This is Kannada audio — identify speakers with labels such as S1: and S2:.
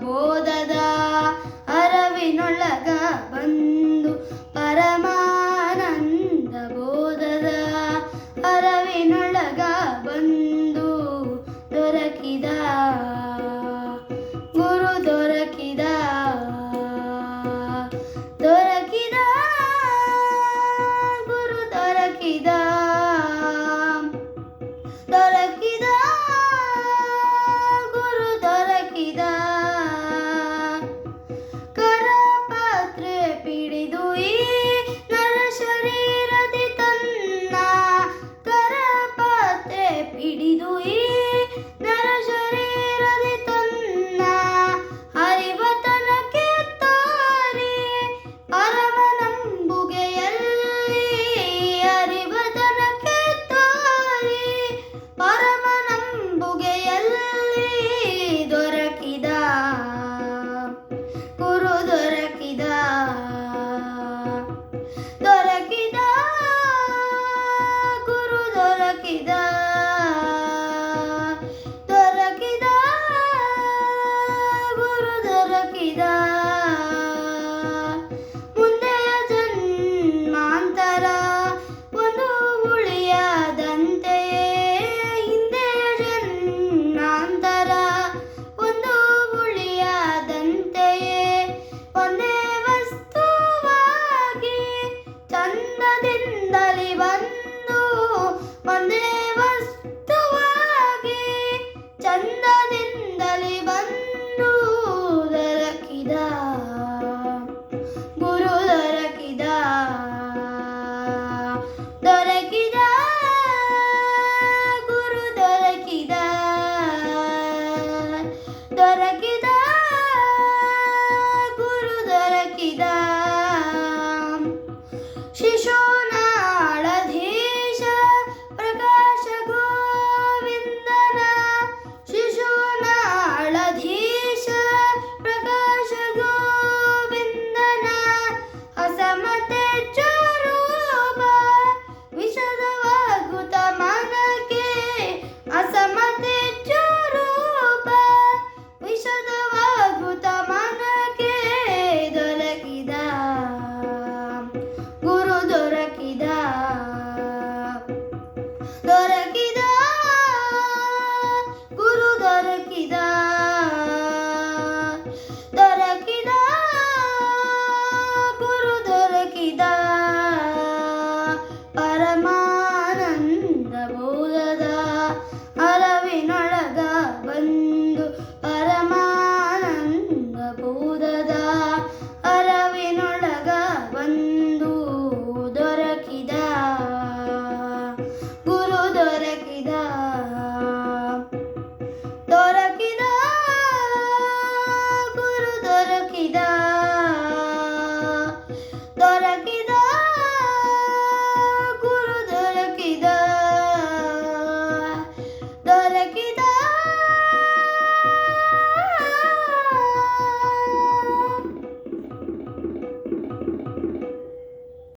S1: ಬೋಧದ ಅರವಿನೊಳಗ ಬಂದು ಪರಮಾನಂದ ಬೋಧದ ಅರವಿನೊಳಗ ಬಂದು ದೊರಕಿದ ಗುರು ದೊರಕಿದ ದೊರಕಿದ ಗುರು ದೊರಕಿದ ದೊರಕಿದ ಗುರು ದೊರಕಿದ ಕರಪತ್ರೆ ಪಿಡಿದು ಈ ನರ ಶರೀರದಿ ತನ್ನ ಕರಪತ್ರೆ ಪಿಡಿದು ಈ ನರ ಶರೀರದಿ ತನ್ನ ಹರಿವತನಕ್ಕೆ ತೋರಿ ಪರಮನಂಬುಗೆಯಲ್ಲಿ ಹರಿವತನಕ್ಕೆ ತೋರಿ ಪರಮನಂಬುಗೆಯಲ್ಲಿ ದೊರಕಿದ ಗುರು ದೊರಕಿದ ದೊರಕಿದ ಗುರು ದೊರಕಿದ ದೊರಕಿದ ಗುರು ದೊರಕಿದ ಮುಂದೆಯ ಜನ್ಮಾಂತರ ಒಂದು ಉಳಿಯದಂತೆಯೇ ಹಿಂದೆಯ ಜನ್ಮಾಂತರ ಒಂದು ಉಳಿಯದಂತೆಯೇ ಒಂದೇ ವಸ್ತುವಾಗಿ ಚಂದದಿಂದಲಿ ಬಂದು ಒಂದೇ ವಸ್ತುವಾಗಿ ಚಂದದಿಂದಲಿ ಬಂದು ದೊರಕಿದ ಗುರು ದೊರಕಿದ ದೊರಕಿದ ಗುರು ದೊರಕಿದ ದೊರಕಿದ ಗುರು ದೊರಕಿದ ಶಿಶುನಾಳಧೀಶ ಪ್ರಕಾಶ ಗೋವಿಂದನ ಶಿಶುನಾಳಧೀಶ ಪ್ರಕಾಶ ಗೋವಿಂದನ ಅಸಮತೆ ಚರೂಪ ವಿಷದವಾಗುತ್ತ ಮನಕ್ಕೆ ಅಸಮತೆ ಚರೂಪ ವಿಷದವಾಗುತ್ತ ಮನಕ್ಕೆ ದೊರಕಿದ ಗುರು ದೊರಕಿದ ದೊರಕಿದ ಗುರು ದೊರಕಿದ ದೊರಕಿದ ಗುರು ದೊರಕಿದ ಪರಮಾನಂದ ಬೋಧದ ಅರವಿನೊಳಗ